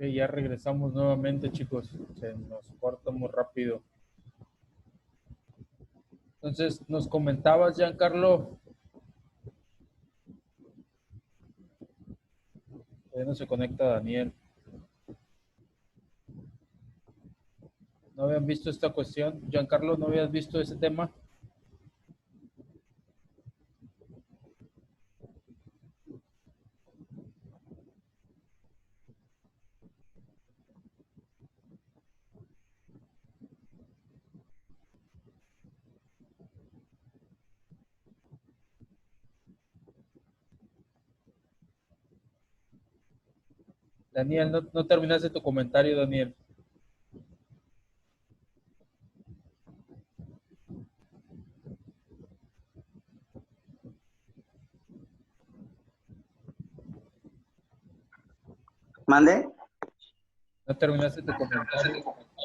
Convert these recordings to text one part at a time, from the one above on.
Que ya regresamos nuevamente, chicos. Se nos corta muy rápido. Entonces, nos comentabas, Giancarlo, no se conecta Daniel. ¿No habían visto esta cuestión? Giancarlo, ¿no habías visto ese tema? Daniel, no terminaste tu comentario, Daniel. ¿Mande? No terminaste tu comentario.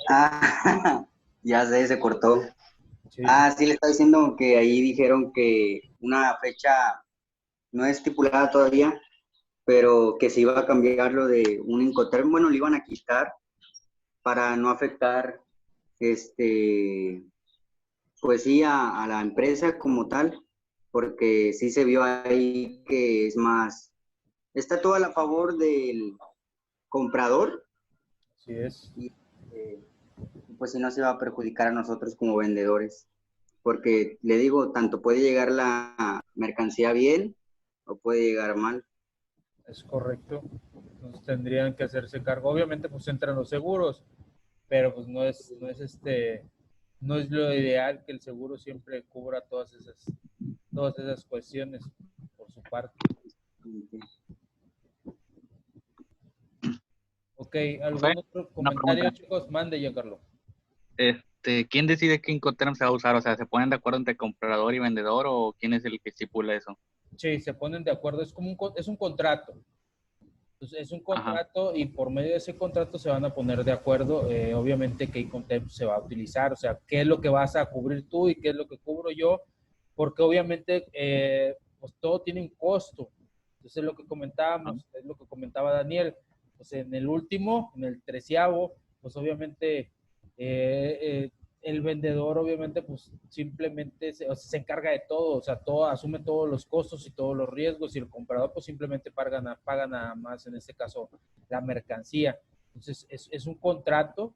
Ah, ya sé, se cortó. Sí, Sí, le estaba diciendo que ahí dijeron que una fecha no es estipulada todavía, pero que se iba a cambiar lo de un Incoterm, bueno, lo iban a quitar para no afectar, pues sí, a la empresa como tal, porque sí se vio ahí que es más, está todo a la favor del comprador sí es. y pues si no se va a perjudicar a nosotros como vendedores, porque le digo, tanto puede llegar la mercancía bien o puede llegar mal. Es correcto. Entonces tendrían que hacerse cargo. Obviamente, pues entran los seguros, pero pues no es lo ideal que el seguro siempre cubra todas esas cuestiones por su parte. Ok, Profe, ¿algún otro una comentario, pregunta. chicos? Mande, Giancarlo. ¿Quién decide qué Incoterm se va a usar? O sea, ¿se ponen de acuerdo entre comprador y vendedor o quién es el que estipula eso? Sí, se ponen de acuerdo, es un contrato. Entonces, es un Ajá. contrato y por medio de ese contrato se van a poner de acuerdo, obviamente, qué concepto se va a utilizar, o sea, qué es lo que vas a cubrir tú y qué es lo que cubro yo, porque obviamente pues todo tiene un costo. Entonces, lo que comentábamos, es lo que comentaba Daniel, pues en el último, en el 13º, pues obviamente eh, el vendedor obviamente pues simplemente se encarga de todo, o sea, asume todos los costos y todos los riesgos y el comprador pues simplemente paga nada más, en este caso, la mercancía. Entonces, es un contrato,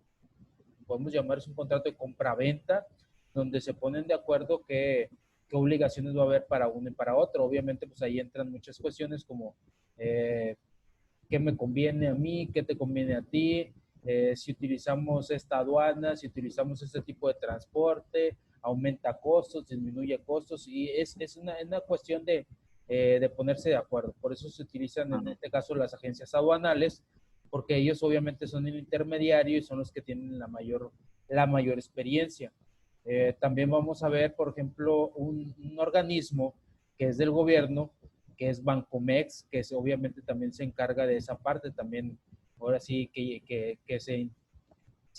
podemos llamarse un contrato de compra-venta, donde se ponen de acuerdo qué obligaciones va a haber para uno y para otro. Obviamente, pues ahí entran muchas cuestiones como qué me conviene a mí, qué te conviene a ti, si utilizamos esta aduana, si utilizamos este tipo de transporte, aumenta costos, disminuye costos y es una cuestión de ponerse de acuerdo. Por eso se utilizan en este caso las agencias aduanales, porque ellos obviamente son el intermediario y son los que tienen la mayor experiencia. También vamos a ver, por ejemplo, un organismo que es del gobierno, que es Bancomex, que obviamente también se encarga de esa parte, también ahora sí que se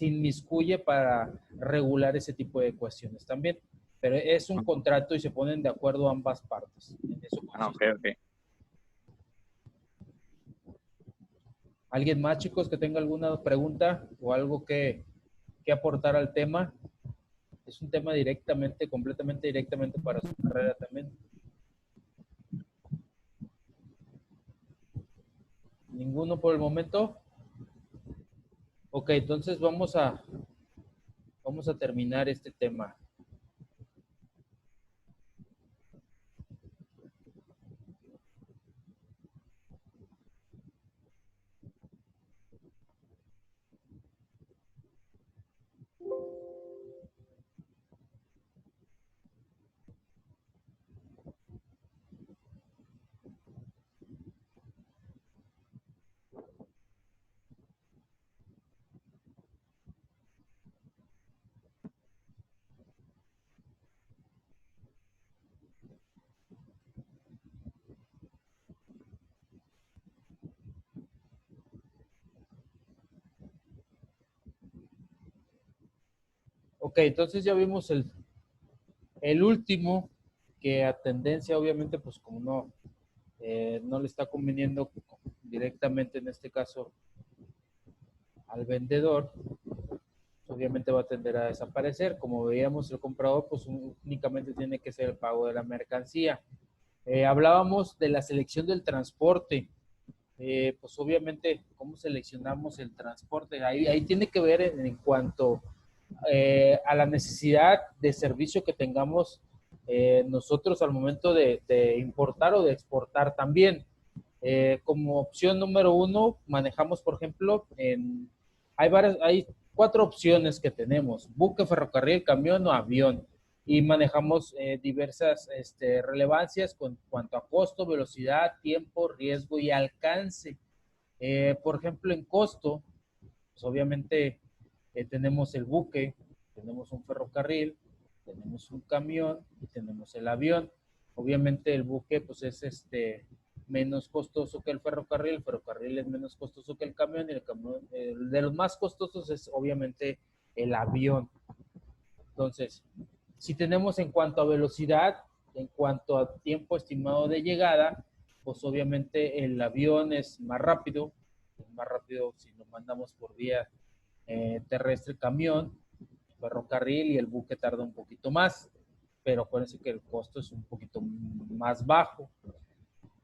inmiscuye para regular ese tipo de cuestiones también. Pero es un contrato y se ponen de acuerdo ambas partes. En eso Ok, consiste. ok. ¿Alguien más, chicos, que tenga alguna pregunta o algo que aportar al tema? Es un tema directamente, completamente directamente para su carrera también. ¿Ninguno por el momento? Ok, entonces vamos a terminar este tema. Ok, entonces ya vimos el último, que a tendencia obviamente pues como no le está conveniendo directamente en este caso al vendedor, obviamente va a tender a desaparecer. Como veíamos, el comprador pues únicamente tiene que hacer el pago de la mercancía. Hablábamos de la selección del transporte. Pues obviamente, ¿cómo seleccionamos el transporte? Ahí tiene que ver en cuanto a la necesidad de servicio que tengamos nosotros al momento de importar o de exportar también. Como opción número uno, manejamos, por ejemplo, hay 4 opciones que tenemos: buque, ferrocarril, camión o avión. Y manejamos diversas relevancias con cuanto a costo, velocidad, tiempo, riesgo y alcance. Por ejemplo, en costo, pues obviamente tenemos el buque, tenemos un ferrocarril, tenemos un camión y tenemos el avión. Obviamente el buque pues es menos costoso que el ferrocarril es menos costoso que el camión y el camión, de los más costosos es obviamente el avión. Entonces, si tenemos en cuanto a velocidad, en cuanto a tiempo estimado de llegada, pues obviamente el avión es más rápido si lo mandamos por vía terrestre, camión, ferrocarril, y el buque tarda un poquito más, pero acuérdense que el costo es un poquito más bajo.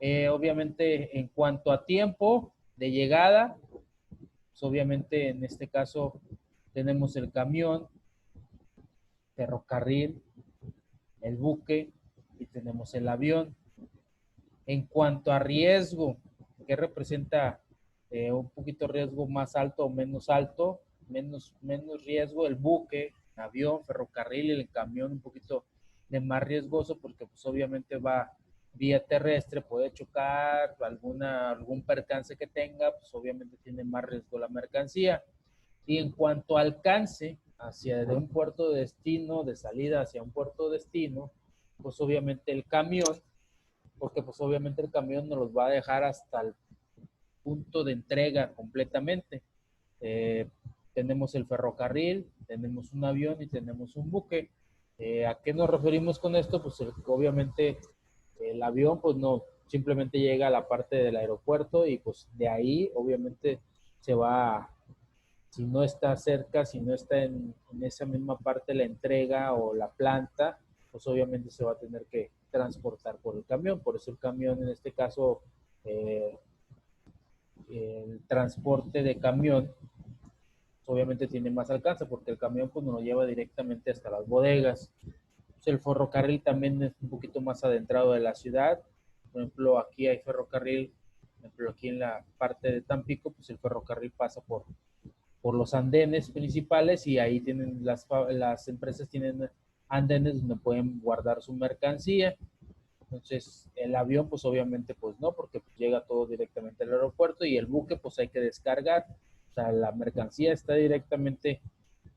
Obviamente, en cuanto a tiempo de llegada, pues obviamente en este caso tenemos el camión, ferrocarril, el buque y tenemos el avión. En cuanto a riesgo, ¿qué representa un poquito riesgo más alto o menos alto? Menos riesgo el buque, el avión, ferrocarril, y el camión un poquito de más riesgoso porque pues obviamente va vía terrestre, puede chocar, algún percance que tenga, pues obviamente tiene más riesgo la mercancía. Y en cuanto a alcance, de un puerto de destino, de salida hacia un puerto de destino, pues obviamente el camión, porque pues obviamente el camión nos los va a dejar hasta el punto de entrega completamente. Tenemos el ferrocarril, tenemos un avión y tenemos un buque. ¿A qué nos referimos con esto? Pues obviamente el avión pues no simplemente llega a la parte del aeropuerto y pues de ahí obviamente se va, si no está cerca, si no está en esa misma parte la entrega o la planta, pues obviamente se va a tener que transportar por el camión. Por eso el camión en este caso, el transporte de camión obviamente tiene más alcance porque el camión pues nos lo lleva directamente hasta las bodegas. Pues el ferrocarril también es un poquito más adentrado de la ciudad. Por ejemplo, aquí hay ferrocarril, por ejemplo, aquí en la parte de Tampico, pues el ferrocarril pasa por los andenes principales y ahí tienen las empresas tienen andenes donde pueden guardar su mercancía. Entonces, el avión, pues obviamente, pues no, porque pues, llega todo directamente al aeropuerto, y el buque, pues hay que descargar. O sea, la mercancía está directamente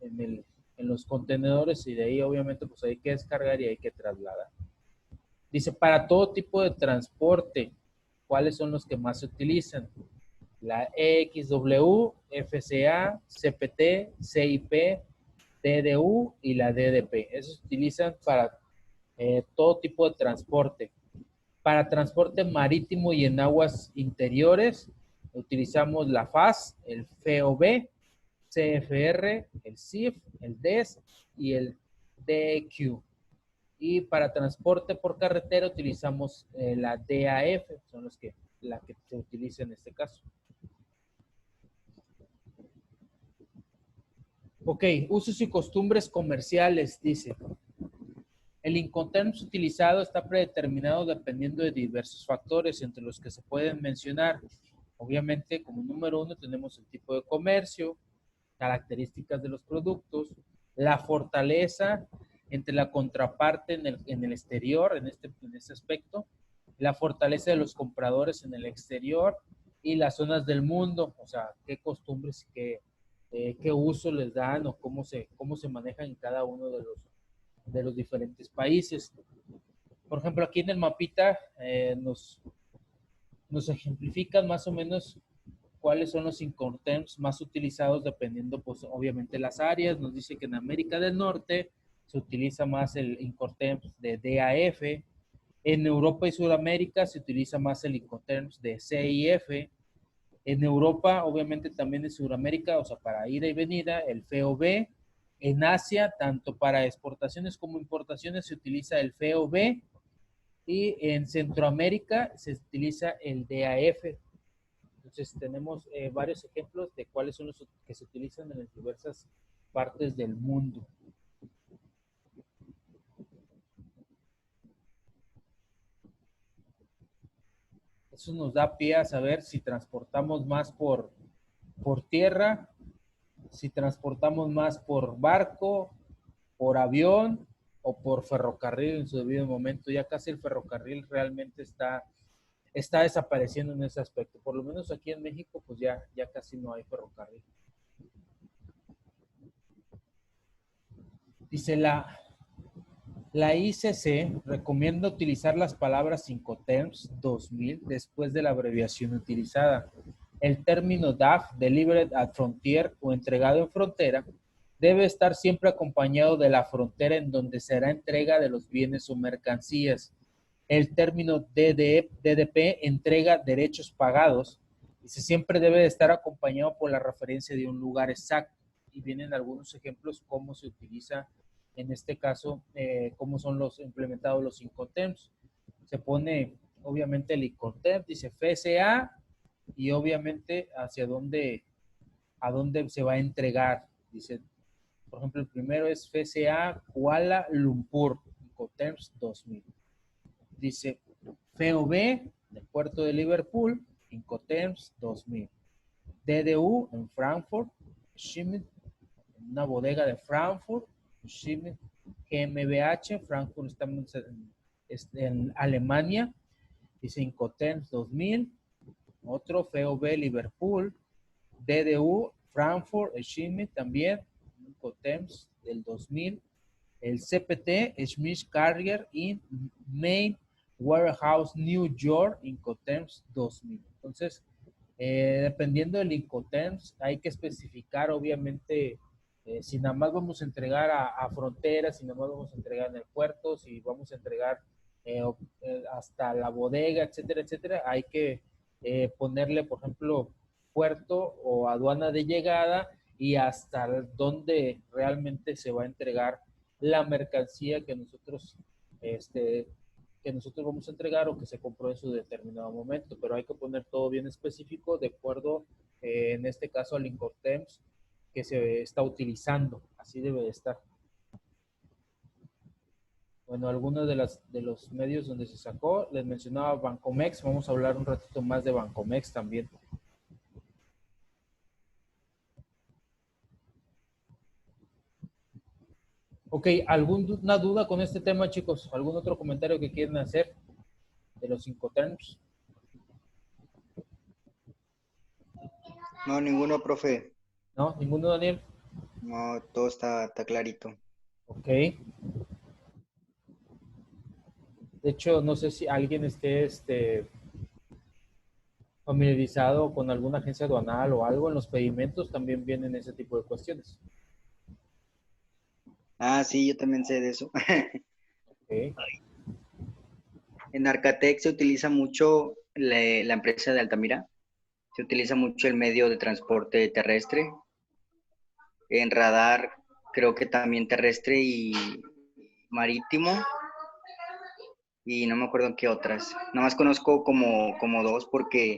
en los contenedores y de ahí, obviamente, pues hay que descargar y hay que trasladar. Dice, para todo tipo de transporte, ¿cuáles son los que más se utilizan? La EXW, FCA, CPT, CIP, DDU y la DDP. Esos se utilizan para todo tipo de transporte. Para transporte marítimo y en aguas interiores, utilizamos la FAS, el FOB, CFR, el CIF, el DES y el DEQ. Y para transporte por carretera utilizamos la DAF, son la que se utiliza en este caso. Ok, usos y costumbres comerciales, dice. El Incoterms utilizado está predeterminado dependiendo de diversos factores, entre los que se pueden mencionar. Obviamente, como número uno, tenemos el tipo de comercio, características de los productos, la fortaleza entre la contraparte en el exterior, en este aspecto, la fortaleza de los compradores en el exterior y las zonas del mundo, o sea, qué costumbres y qué uso les dan o cómo se manejan en cada uno de los diferentes países. Por ejemplo, aquí en el mapita nos ejemplifican más o menos cuáles son los Incoterms más utilizados dependiendo, pues, obviamente las áreas. Nos dice que en América del Norte se utiliza más el Incoterms de DAF, en Europa y Sudamérica se utiliza más el Incoterms de CIF, En Europa, obviamente también en Sudamérica, o sea, para ida y venida, el FOB. En Asia, tanto para exportaciones como importaciones, se utiliza el FOB. Y en Centroamérica se utiliza el DAF. Entonces tenemos varios ejemplos de cuáles son los que se utilizan en las diversas partes del mundo. Eso nos da pie a saber si transportamos más por tierra, si transportamos más por barco, por avión o por ferrocarril en su debido momento. Ya casi el ferrocarril realmente está desapareciendo en ese aspecto. Por lo menos aquí en México, pues ya casi no hay ferrocarril. Dice la ICC recomienda utilizar las palabras Incoterms 2000 después de la abreviación utilizada. El término DAF, Delivered at Frontier o entregado en frontera, debe estar siempre acompañado de la frontera en donde será entrega de los bienes o mercancías. El término DDP, entrega derechos pagados, dice, siempre debe de estar acompañado por la referencia de un lugar exacto. Y vienen algunos ejemplos cómo se utiliza en este caso, cómo son los implementados los Incoterms. Se pone, obviamente, el Incoterm, dice FCA, y obviamente a dónde se va a entregar. Dice, por ejemplo, el primero es FCA Kuala Lumpur, Incoterms 2000. Dice FOB, del puerto de Liverpool, Incoterms 2000. DDU en Frankfurt, Schmidt, en una bodega de Frankfurt, Schmidt. GmbH, Frankfurt, estamos en Alemania, dice Incoterms 2000, otro FOB Liverpool, DDU, Frankfurt, Schmidt también, Incoterms del 2000, el CPT, Schmidt Carrier in Main Warehouse, New York, Incoterms 2000. Entonces, dependiendo del Incoterms, hay que especificar, obviamente, si nada más vamos a entregar a fronteras, si nada más vamos a entregar en el puerto, si vamos a entregar hasta la bodega, etcétera, etcétera, hay que ponerle, por ejemplo, puerto o aduana de llegada y hasta dónde realmente se va a entregar la mercancía que nosotros vamos a entregar o que se compró en su determinado momento, pero hay que poner todo bien específico de acuerdo, en este caso, al Incoterms que se está utilizando. Así debe de estar. Bueno, algunos de los medios donde se sacó, les mencionaba Bancomex, vamos a hablar un ratito más de Bancomex también. Ok, ¿alguna duda con este tema, chicos? ¿Algún otro comentario que quieren hacer de los Incoterms? No, ninguno, profe. ¿No? ¿Ninguno, Daniel? No, todo está clarito. Ok. De hecho, no sé si alguien esté familiarizado con alguna agencia aduanal o algo. En los pedimentos también vienen ese tipo de cuestiones. Ah, sí, yo también sé de eso. Ok. En Arcatec se utiliza mucho la empresa de Altamira. Se utiliza mucho el medio de transporte terrestre. En radar, creo que también terrestre y marítimo. Y no me acuerdo en qué otras. Nada más conozco como dos porque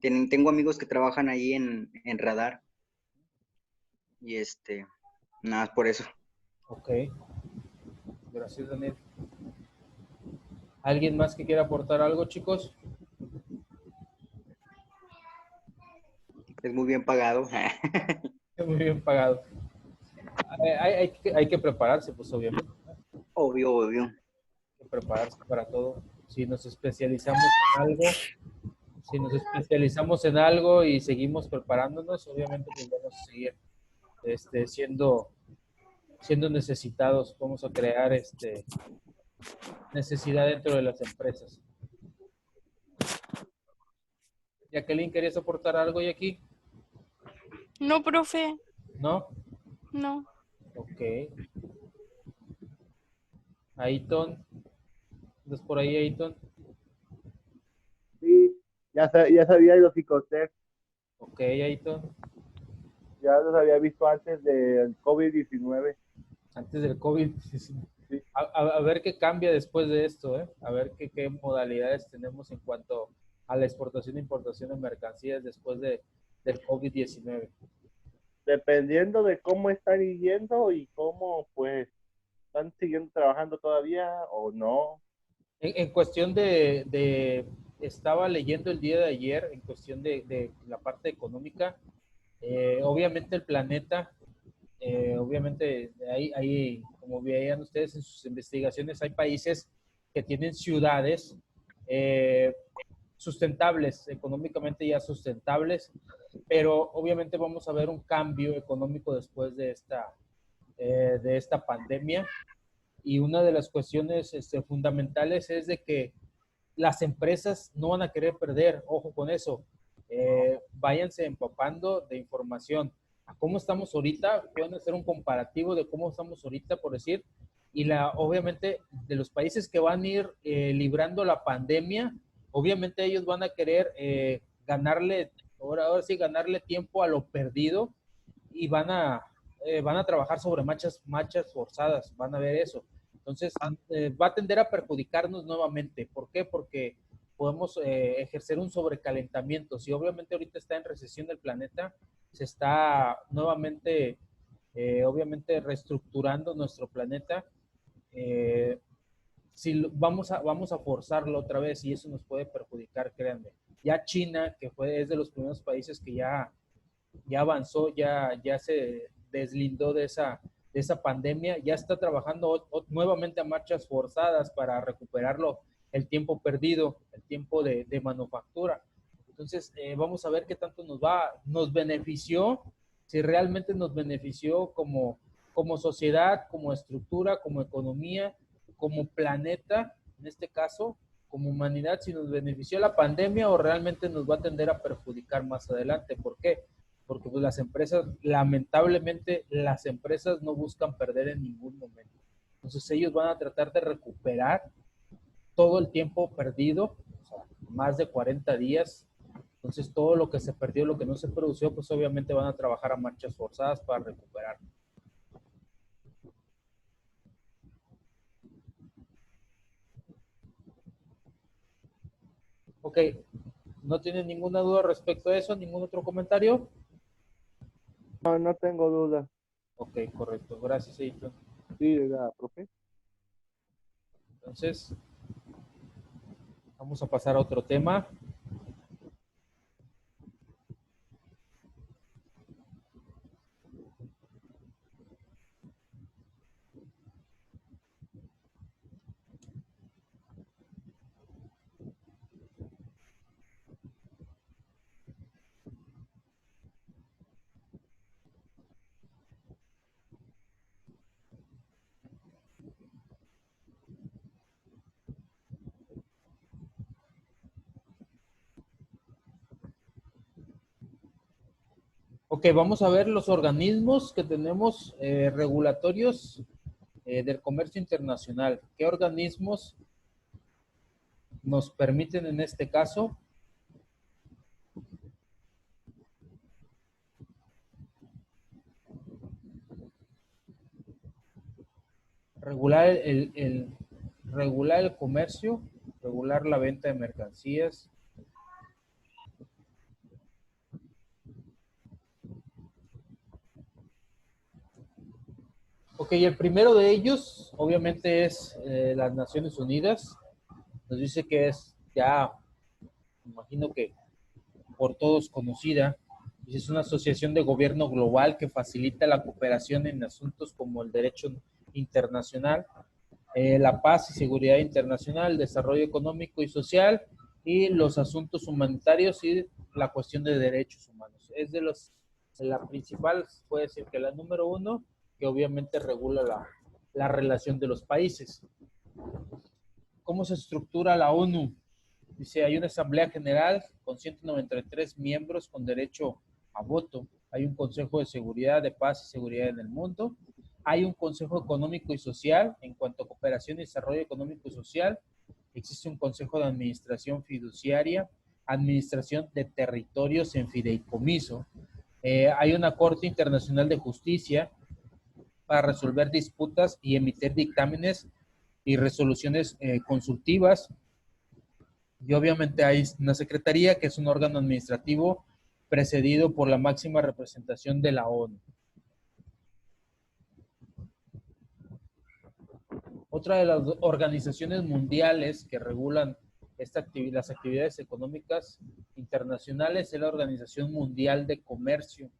tengo amigos que trabajan ahí en radar. Y nada más por eso. Ok. Gracias, Daniel. ¿Alguien más que quiera aportar algo, chicos? Es muy bien pagado. Muy bien pagado. Hay que prepararse, pues obviamente. Obvio, obvio. Hay que prepararse para todo. Si nos especializamos en algo, y seguimos preparándonos, obviamente pues vamos a seguir siendo necesitados. Vamos a crear necesidad dentro de las empresas. Jacqueline, ¿querías aportar algo, Jackie? No, profe, ¿No? no. Ok. Aiton, ¿estás por ahí, Aiton? Sí, ya sabía de los Incoterms. Ok, Aito. Ya los había visto antes del COVID-19. Antes del COVID. Sí. A ver qué cambia después de esto, ¿eh? A ver qué modalidades tenemos en cuanto a la exportación e importación de mercancías después del COVID-19. Dependiendo de cómo están yendo y cómo pues están siguiendo trabajando todavía o no. En cuestión estaba leyendo el día de ayer, en cuestión de la parte económica, obviamente el planeta, obviamente como veían ustedes en sus investigaciones, hay países que tienen ciudades sustentables, económicamente ya sustentables, pero obviamente vamos a ver un cambio económico después de esta pandemia. Y una de las cuestiones fundamentales es de que las empresas no van a querer perder, ojo con eso. Váyanse empapando de información. A cómo estamos ahorita, pueden hacer un comparativo de cómo estamos ahorita, por decir, y obviamente de los países que van a ir librando la pandemia, obviamente ellos van a querer ganarle, ahora sí, ganarle tiempo a lo perdido y van a trabajar sobre marchas forzadas, van a ver eso. Entonces, va a tender a perjudicarnos nuevamente. ¿Por qué? Porque podemos ejercer un sobrecalentamiento. Si obviamente ahorita está en recesión el planeta, se está nuevamente, obviamente, reestructurando nuestro planeta. Si vamos a forzarlo otra vez y eso nos puede perjudicar, créanme. Ya China, que es de los primeros países que ya avanzó, ya se deslindó de esa pandemia, ya está trabajando nuevamente a marchas forzadas para recuperarlo, el tiempo perdido, el tiempo de manufactura. Entonces, vamos a ver qué tanto nos benefició, si realmente nos benefició como sociedad, como estructura, como economía, como planeta, en este caso, como humanidad, si nos benefició la pandemia o realmente nos va a tender a perjudicar más adelante. ¿Por qué? Porque pues, las empresas, lamentablemente, las empresas no buscan perder en ningún momento. Entonces ellos van a tratar de recuperar todo el tiempo perdido, o sea, más de 40 días. Entonces todo lo que se perdió, lo que no se produjo, pues obviamente van a trabajar a marchas forzadas para recuperar. Ok, ¿no tienen ninguna duda respecto a eso? ¿Ningún otro comentario? No, no tengo duda. Ok, correcto. Gracias, Edito. Sí, ¿verdad, profe? Entonces, vamos a pasar a otro tema. Ok, vamos a ver los organismos que tenemos regulatorios del comercio internacional. ¿Qué organismos nos permiten en este caso regular el comercio, regular la venta de mercancías? Ok, el primero de ellos obviamente es las Naciones Unidas. Nos dice que es ya, me imagino que por todos conocida, es una asociación de gobierno global que facilita la cooperación en asuntos como el derecho internacional, la paz y seguridad internacional, el desarrollo económico y social y los asuntos humanitarios y la cuestión de derechos humanos. Es la principal, puede decir que la número uno, que obviamente regula la relación de los países. ¿Cómo se estructura la ONU? Dice, hay una Asamblea General con 193 miembros con derecho a voto. Hay un Consejo de Seguridad, de Paz y Seguridad en el mundo. Hay un Consejo Económico y Social en cuanto a cooperación y desarrollo económico y social. Existe un Consejo de Administración Fiduciaria. administración de territorios en fideicomiso. Hay una Corte Internacional de Justicia para resolver disputas y emitir dictámenes y resoluciones consultivas. Y obviamente hay una secretaría que es un órgano administrativo precedido por la máxima representación de la ONU. Otra de las organizaciones mundiales que regulan las actividades económicas internacionales es la Organización Mundial de Comercio.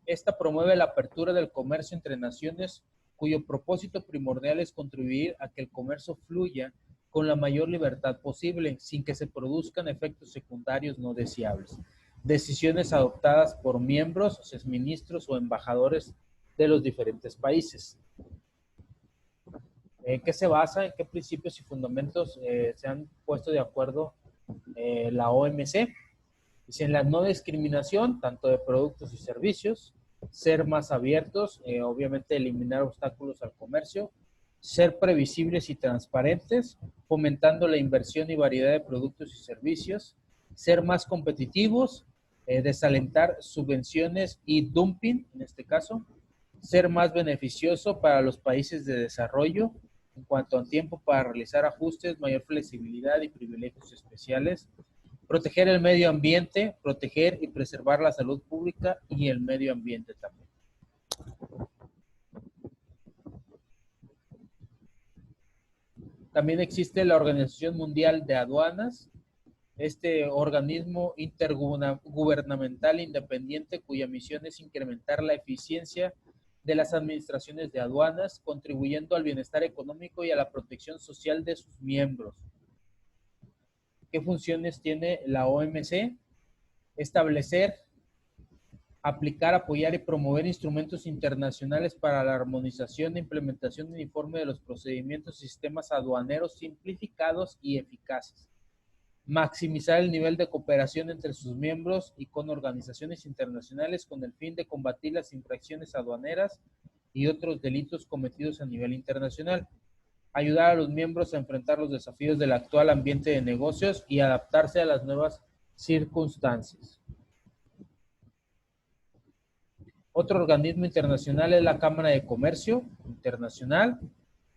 Esta promueve la apertura del comercio entre naciones, cuyo propósito primordial es contribuir a que el comercio fluya con la mayor libertad posible, sin que se produzcan efectos secundarios no deseables. Decisiones adoptadas por miembros, ministros o embajadores de los diferentes países. ¿En qué se basa? ¿En qué principios y fundamentos se han puesto de acuerdo la OMC? Dice, en la no discriminación, tanto de productos y servicios, ser más abiertos, obviamente eliminar obstáculos al comercio, ser previsibles y transparentes, fomentando la inversión y variedad de productos y servicios, ser más competitivos, desalentar subvenciones y dumping, en este caso, ser más beneficioso para los países de desarrollo en cuanto a tiempo para realizar ajustes, mayor flexibilidad y privilegios especiales, proteger el medio ambiente, proteger y preservar la salud pública y el medio ambiente también. También existe la Organización Mundial de Aduanas, este organismo intergubernamental independiente cuya misión es incrementar la eficiencia de las administraciones de aduanas, contribuyendo al bienestar económico y a la protección social de sus miembros. ¿Qué funciones tiene la OMC? Establecer, aplicar, apoyar y promover instrumentos internacionales para la armonización e implementación uniforme de los procedimientos y sistemas aduaneros simplificados y eficaces. Maximizar el nivel de cooperación entre sus miembros y con organizaciones internacionales con el fin de combatir las infracciones aduaneras y otros delitos cometidos a nivel internacional. Ayudar a los miembros a enfrentar los desafíos del actual ambiente de negocios y adaptarse a las nuevas circunstancias. Otro organismo internacional es la Cámara de Comercio Internacional.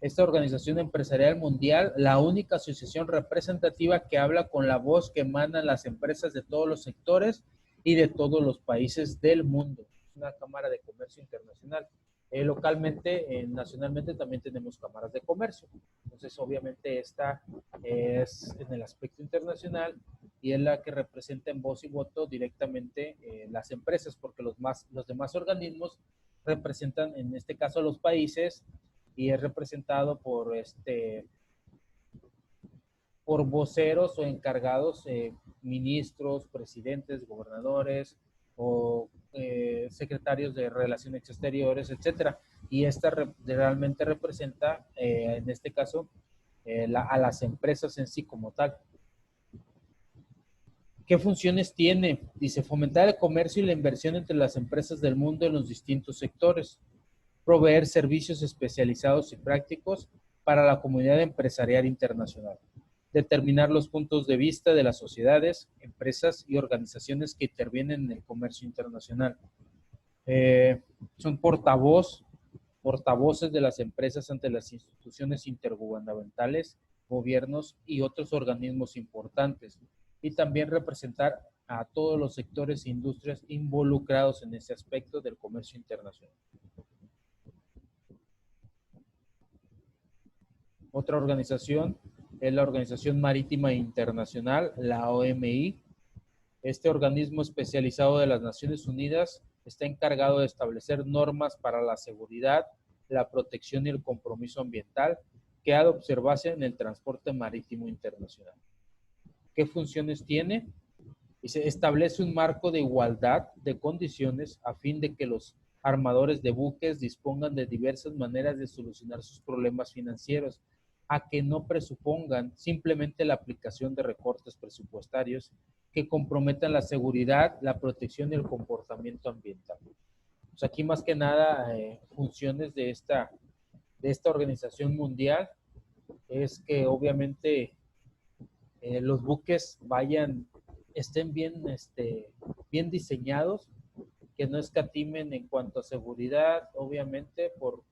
Esta organización empresarial mundial, la única asociación representativa que habla con la voz que emanan las empresas de todos los sectores y de todos los países del mundo. Es una Cámara de Comercio Internacional. Localmente, nacionalmente también tenemos cámaras de comercio. Entonces, obviamente, esta es en el aspecto internacional y es la que representa en voz y voto directamente las empresas, porque los demás organismos representan, en este caso, a los países y es representado por voceros o encargados, ministros, presidentes, gobernadores o secretarios de Relaciones Exteriores, etcétera. Y esta realmente representa, en este caso, a las empresas en sí como tal. ¿Qué funciones tiene? Dice, fomentar el comercio y la inversión entre las empresas del mundo en los distintos sectores. Proveer servicios especializados y prácticos para la comunidad empresarial internacional. Determinar los puntos de vista de las sociedades, empresas y organizaciones que intervienen en el comercio internacional. Son portavoces de las empresas ante las instituciones intergubernamentales, gobiernos y otros organismos importantes. Y también representar a todos los sectores e industrias involucrados en ese aspecto del comercio internacional. Otra organización es la Organización Marítima Internacional, la OMI. Este organismo especializado de las Naciones Unidas está encargado de establecer normas para la seguridad, la protección y el compromiso ambiental que ha de observarse en el transporte marítimo internacional. ¿Qué funciones tiene? Y se establece un marco de igualdad de condiciones a fin de que los armadores de buques dispongan de diversas maneras de solucionar sus problemas financieros, a que no presupongan simplemente la aplicación de recortes presupuestarios que comprometan la seguridad, la protección y el comportamiento ambiental. Pues aquí más que nada funciones de esta organización mundial es que obviamente los buques estén bien diseñados, que no escatimen en cuanto a seguridad, obviamente por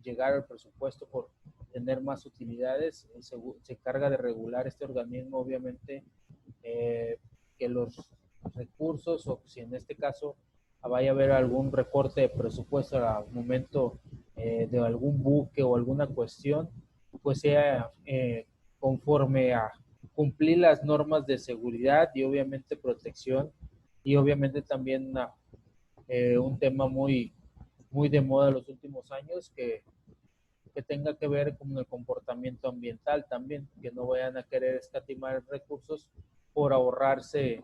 llegar al presupuesto, por tener más utilidades. Se encarga de regular este organismo, obviamente, que los recursos, o si en este caso vaya a haber algún recorte de presupuesto al momento de algún buque o alguna cuestión, pues sea conforme a cumplir las normas de seguridad y obviamente protección, y obviamente también un tema muy, muy de moda en los últimos años, que tenga que ver con el comportamiento ambiental también, que no vayan a querer escatimar recursos por ahorrarse,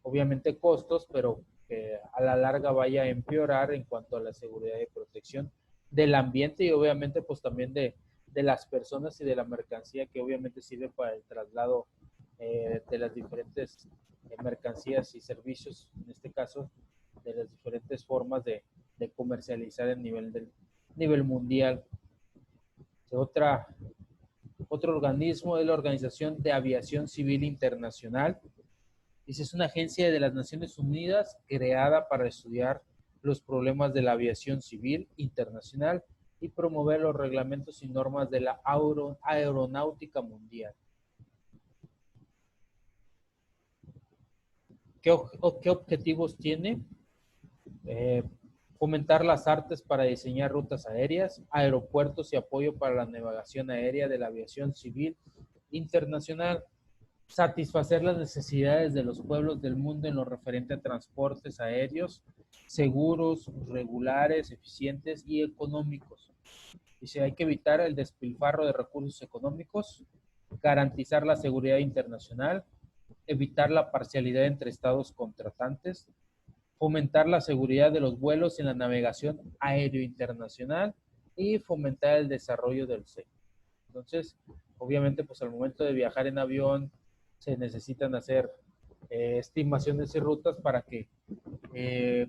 obviamente, costos, pero que a la larga vaya a empeorar en cuanto a la seguridad y protección del ambiente, y obviamente pues también de las personas y de la mercancía, que obviamente sirve para el traslado de las diferentes mercancías y servicios, en este caso, de las diferentes formas de comercializar a nivel mundial. Otro organismo es la Organización de Aviación Civil Internacional. Es una agencia de las Naciones Unidas creada para estudiar los problemas de la aviación civil internacional y promover los reglamentos y normas de la aeronáutica mundial. ¿Qué objetivos tiene? Fomentar las artes para diseñar rutas aéreas, aeropuertos y apoyo para la navegación aérea de la aviación civil internacional. Satisfacer las necesidades de los pueblos del mundo en lo referente a transportes aéreos seguros, regulares, eficientes y económicos. Dice, hay que evitar el despilfarro de recursos económicos, garantizar la seguridad internacional, evitar la parcialidad entre estados contratantes, fomentar la seguridad de los vuelos en la navegación aéreo internacional y fomentar el desarrollo del sector. Entonces, obviamente, pues al momento de viajar en avión se necesitan hacer estimaciones y rutas para que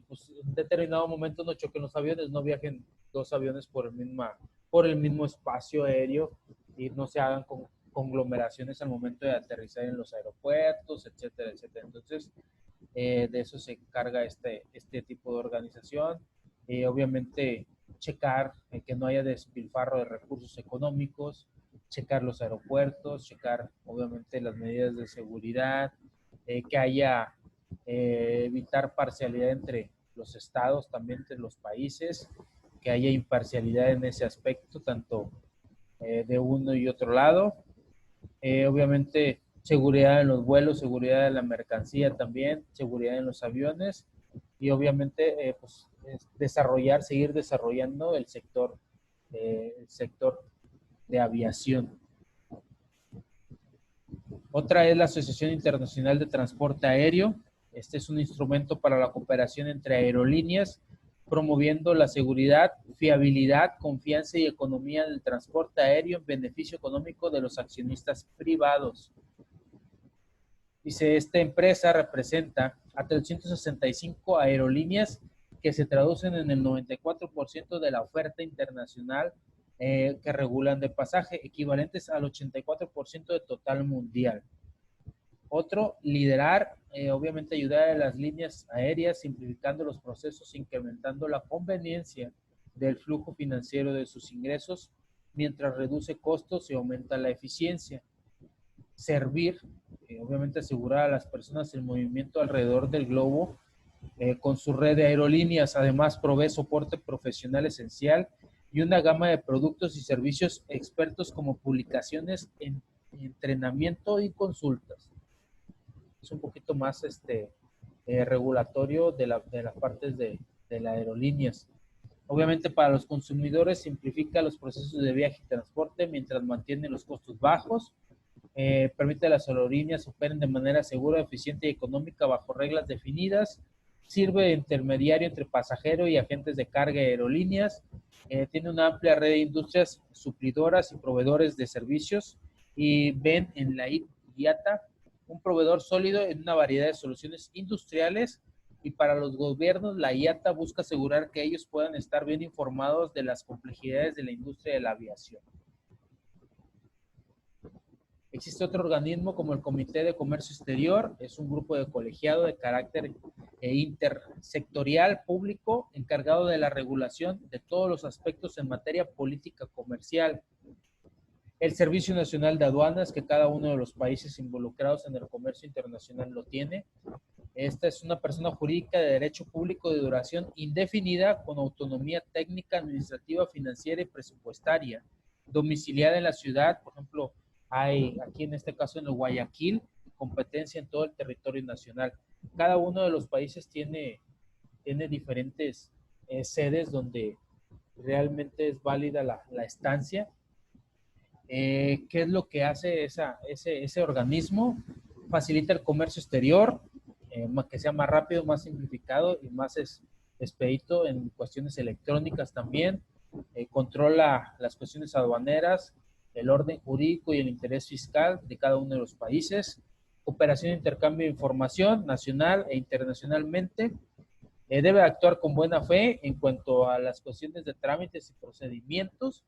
pues, en determinado momento no choquen los aviones, no viajen dos aviones por el mismo espacio aéreo y no se hagan conglomeraciones al momento de aterrizar en los aeropuertos, etcétera, etcétera. Entonces, de eso se encarga este tipo de organización. Obviamente, checar que no haya despilfarro de recursos económicos, checar los aeropuertos, checar obviamente las medidas de seguridad, que haya evitar parcialidad entre los estados, también entre los países, que haya imparcialidad en ese aspecto, tanto de uno y otro lado. Obviamente, seguridad en los vuelos, seguridad de la mercancía también, seguridad en los aviones y obviamente pues, seguir desarrollando el sector de aviación. Otra es la Asociación Internacional de Transporte Aéreo. Este es un instrumento para la cooperación entre aerolíneas, promoviendo la seguridad, fiabilidad, confianza y economía del transporte aéreo en beneficio económico de los accionistas privados. Dice, esta empresa representa a 365 aerolíneas que se traducen en el 94% de la oferta internacional que regulan de pasaje, equivalentes al 84% de total mundial. Otro, liderar, obviamente ayudar a las líneas aéreas, simplificando los procesos, incrementando la conveniencia del flujo financiero de sus ingresos, mientras reduce costos y aumenta la eficiencia. Servir, obviamente asegurar a las personas el movimiento alrededor del globo con su red de aerolíneas. Además, provee soporte profesional esencial y una gama de productos y servicios expertos como publicaciones, entrenamiento y consultas. Es un poquito más regulatorio de las partes de las aerolíneas. Obviamente para los consumidores simplifica los procesos de viaje y transporte mientras mantiene los costos bajos. Permite a las aerolíneas operen de manera segura, eficiente y económica bajo reglas definidas. Sirve de intermediario entre pasajero y agentes de carga y aerolíneas. Tiene una amplia red de industrias suplidoras y proveedores de servicios y ven en la IATA un proveedor sólido en una variedad de soluciones industriales, y para los gobiernos la IATA busca asegurar que ellos puedan estar bien informados de las complejidades de la industria de la aviación. Existe otro organismo como el Comité de Comercio Exterior, es un grupo de colegiado de carácter intersectorial público encargado de la regulación de todos los aspectos en materia política comercial. El Servicio Nacional de Aduanas, que cada uno de los países involucrados en el comercio internacional lo tiene. Esta es una persona jurídica de derecho público de duración indefinida con autonomía técnica, administrativa, financiera y presupuestaria, domiciliada en la ciudad, por ejemplo, hay aquí en este caso en el Guayaquil, competencia en todo el territorio nacional. Cada uno de los países tiene diferentes sedes donde realmente es válida la estancia. ¿Qué es lo que hace ese organismo? Facilita el comercio exterior, que sea más rápido, más simplificado y más expedito en cuestiones electrónicas también. Controla las cuestiones aduaneras, el orden jurídico y el interés fiscal de cada uno de los países. Cooperación e intercambio de información nacional e internacionalmente. Debe actuar con buena fe en cuanto a las cuestiones de trámites y procedimientos.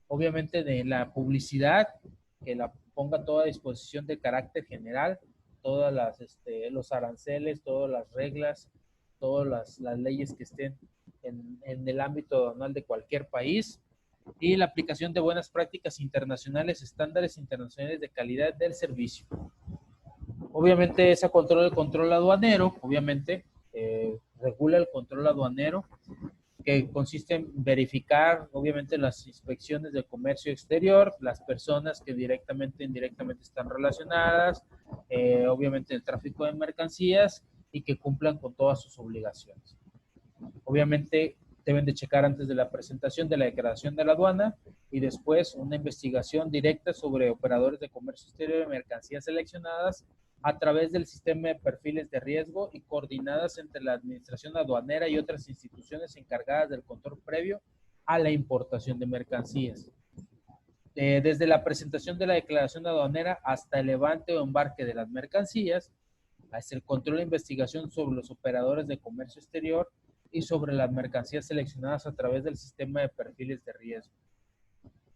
Obviamente de la publicidad, que la ponga toda a disposición de carácter general, todas los aranceles, todas las reglas, todas las leyes que estén en el ámbito aduanal de cualquier país, y la aplicación de buenas prácticas internacionales, estándares internacionales de calidad del servicio. Obviamente ese control aduanero, obviamente regula el control aduanero, que consiste en verificar, obviamente, las inspecciones de comercio exterior, las personas que directamente e indirectamente están relacionadas, obviamente el tráfico de mercancías y que cumplan con todas sus obligaciones. Obviamente deben de checar antes de la presentación de la declaración de la aduana y después una investigación directa sobre operadores de comercio exterior de mercancías seleccionadas a través del sistema de perfiles de riesgo y coordinadas entre la administración aduanera y otras instituciones encargadas del control previo a la importación de mercancías. Desde la presentación de la declaración aduanera hasta el levante o embarque de las mercancías, hasta el control e investigación sobre los operadores de comercio exterior y sobre las mercancías seleccionadas a través del sistema de perfiles de riesgo.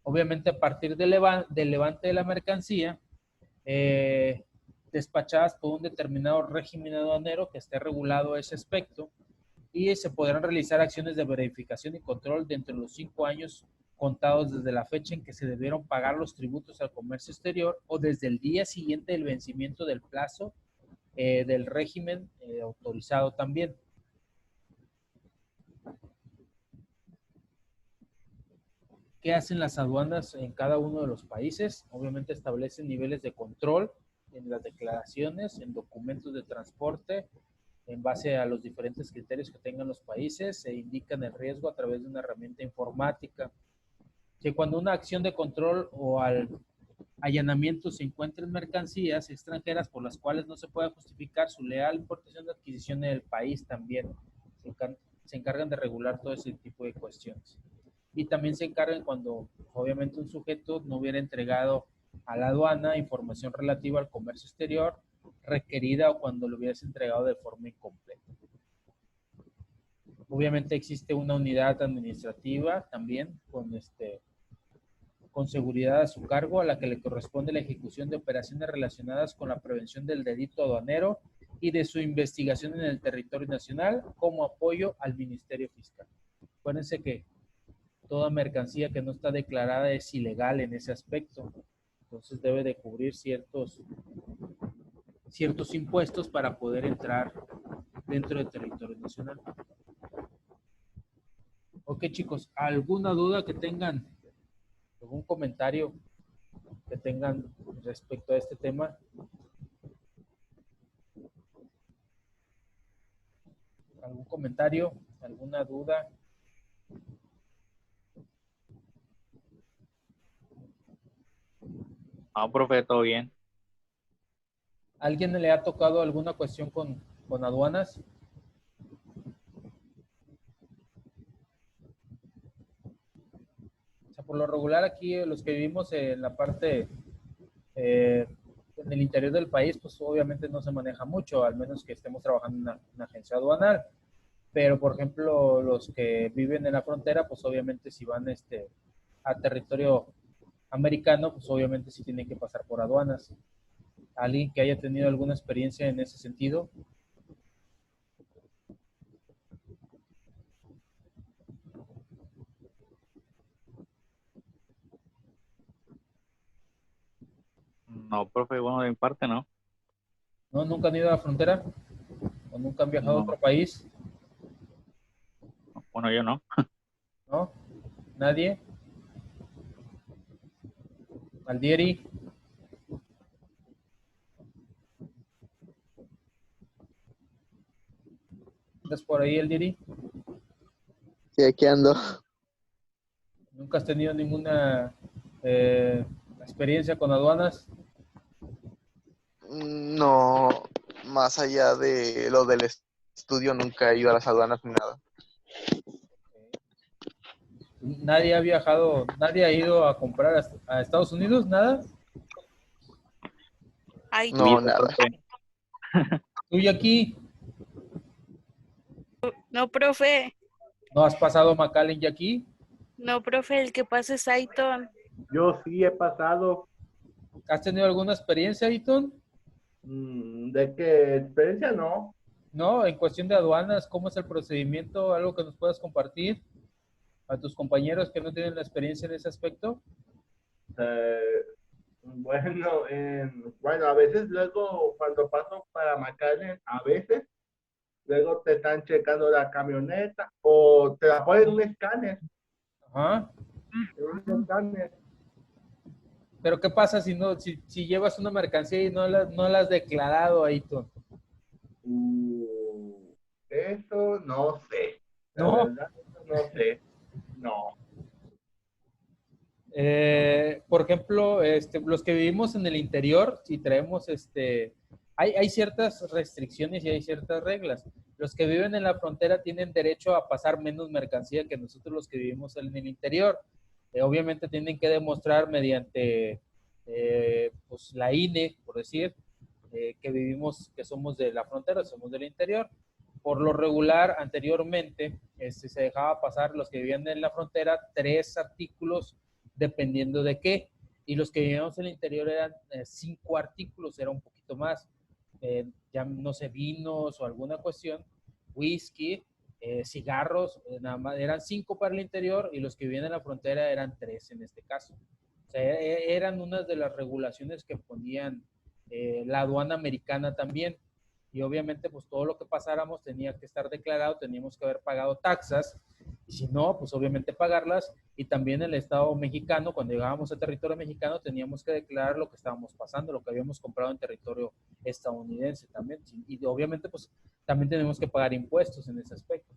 Obviamente, a partir del levante de la mercancía, despachadas por un determinado régimen aduanero que esté regulado ese aspecto, y se podrán realizar acciones de verificación y control dentro de los 5 años contados desde la fecha en que se debieron pagar los tributos al comercio exterior o desde el día siguiente del vencimiento del plazo del régimen autorizado también. ¿Qué hacen las aduanas en cada uno de los países? Obviamente establecen niveles de control en las declaraciones, en documentos de transporte, en base a los diferentes criterios que tengan los países, se indican el riesgo a través de una herramienta informática. Que cuando una acción de control o allanamiento se encuentren mercancías extranjeras por las cuales no se pueda justificar su leal importación de adquisición en el país, también se encargan de regular todo ese tipo de cuestiones. Y también se encargan cuando obviamente un sujeto no hubiera entregado a la aduana información relativa al comercio exterior requerida o cuando lo hubiese entregado de forma incompleta. Obviamente existe una unidad administrativa también con seguridad a su cargo, a la que le corresponde la ejecución de operaciones relacionadas con la prevención del delito aduanero y de su investigación en el territorio nacional como apoyo al Ministerio Fiscal. Acuérdense que toda mercancía que no está declarada es ilegal en ese aspecto, entonces debe de cubrir ciertos impuestos para poder entrar dentro del territorio nacional. Ok, chicos, ¿alguna duda que tengan? ¿Algún comentario que tengan respecto a este tema? ¿Algún comentario? ¿Alguna duda? No, profe, todo bien. ¿Alguien le ha tocado alguna cuestión con aduanas? O sea, por lo regular aquí los que vivimos en la parte en el interior del país, pues obviamente no se maneja mucho, al menos que estemos trabajando en una agencia aduanal. Pero, por ejemplo, los que viven en la frontera, pues obviamente si van a territorio americano, pues obviamente sí tiene que pasar por aduanas. ¿Alguien que haya tenido alguna experiencia en ese sentido? No, profe, bueno, de mi parte no. ¿No? ¿Nunca han ido a la frontera? ¿O nunca han viajado a No, otro país? bueno, yo no. ¿No? ¿Nadie? ¿Aldieri? ¿Andas por ahí, Aldieri? Sí, aquí ando. ¿Nunca has tenido ninguna experiencia con aduanas? No, más allá de lo del estudio, nunca he ido a las aduanas ni nada. ¿Nadie ha viajado, nadie ha ido a comprar a Estados Unidos? ¿Nada? Ay, No, Mito, nada. profe. ¿Tú y aquí no, profe. no has pasado McAllen y aquí? No, profe, el que pasa es Aiton. Yo sí he pasado. ¿Has tenido alguna experiencia, Aiton? ¿De qué experiencia? No. No, en cuestión de aduanas, ¿cómo es el procedimiento? ¿Algo que nos puedas compartir a tus compañeros que no tienen la experiencia en ese aspecto? Eh, bueno, bueno, a veces luego cuando paso para McAllen, a veces luego te están checando la camioneta o te la ponen en un escáner. Ajá. En un escáner. Pero ¿qué pasa si no, si llevas una mercancía y no la has declarado, Aiton? Eso no sé. La No. verdad, eso no sé. No. Por ejemplo, los que vivimos en el interior, si traemos, hay ciertas restricciones y hay ciertas reglas. Los que viven en la frontera tienen derecho a pasar menos mercancía que nosotros los que vivimos en el interior. Obviamente tienen que demostrar mediante pues la INE, por decir, que vivimos, que somos de la frontera, somos del interior. Por lo regular, anteriormente, se dejaba pasar los que vivían en la frontera 3 artículos dependiendo de qué. Y los que vivíamos en el interior eran 5 artículos, era un poquito más. Ya no sé, vinos o alguna cuestión, whisky, cigarros, nada más, eran 5 para el interior y los que vivían en la frontera eran 3 en este caso. O sea, eran unas de las regulaciones que ponían la aduana americana también. Y obviamente, pues todo lo que pasáramos tenía que estar declarado, teníamos que haber pagado taxas, y si no, pues obviamente pagarlas. Y también el Estado mexicano, cuando llegábamos a territorio mexicano, teníamos que declarar lo que estábamos pasando, lo que habíamos comprado en territorio estadounidense también. Y obviamente, pues también tenemos que pagar impuestos en ese aspecto.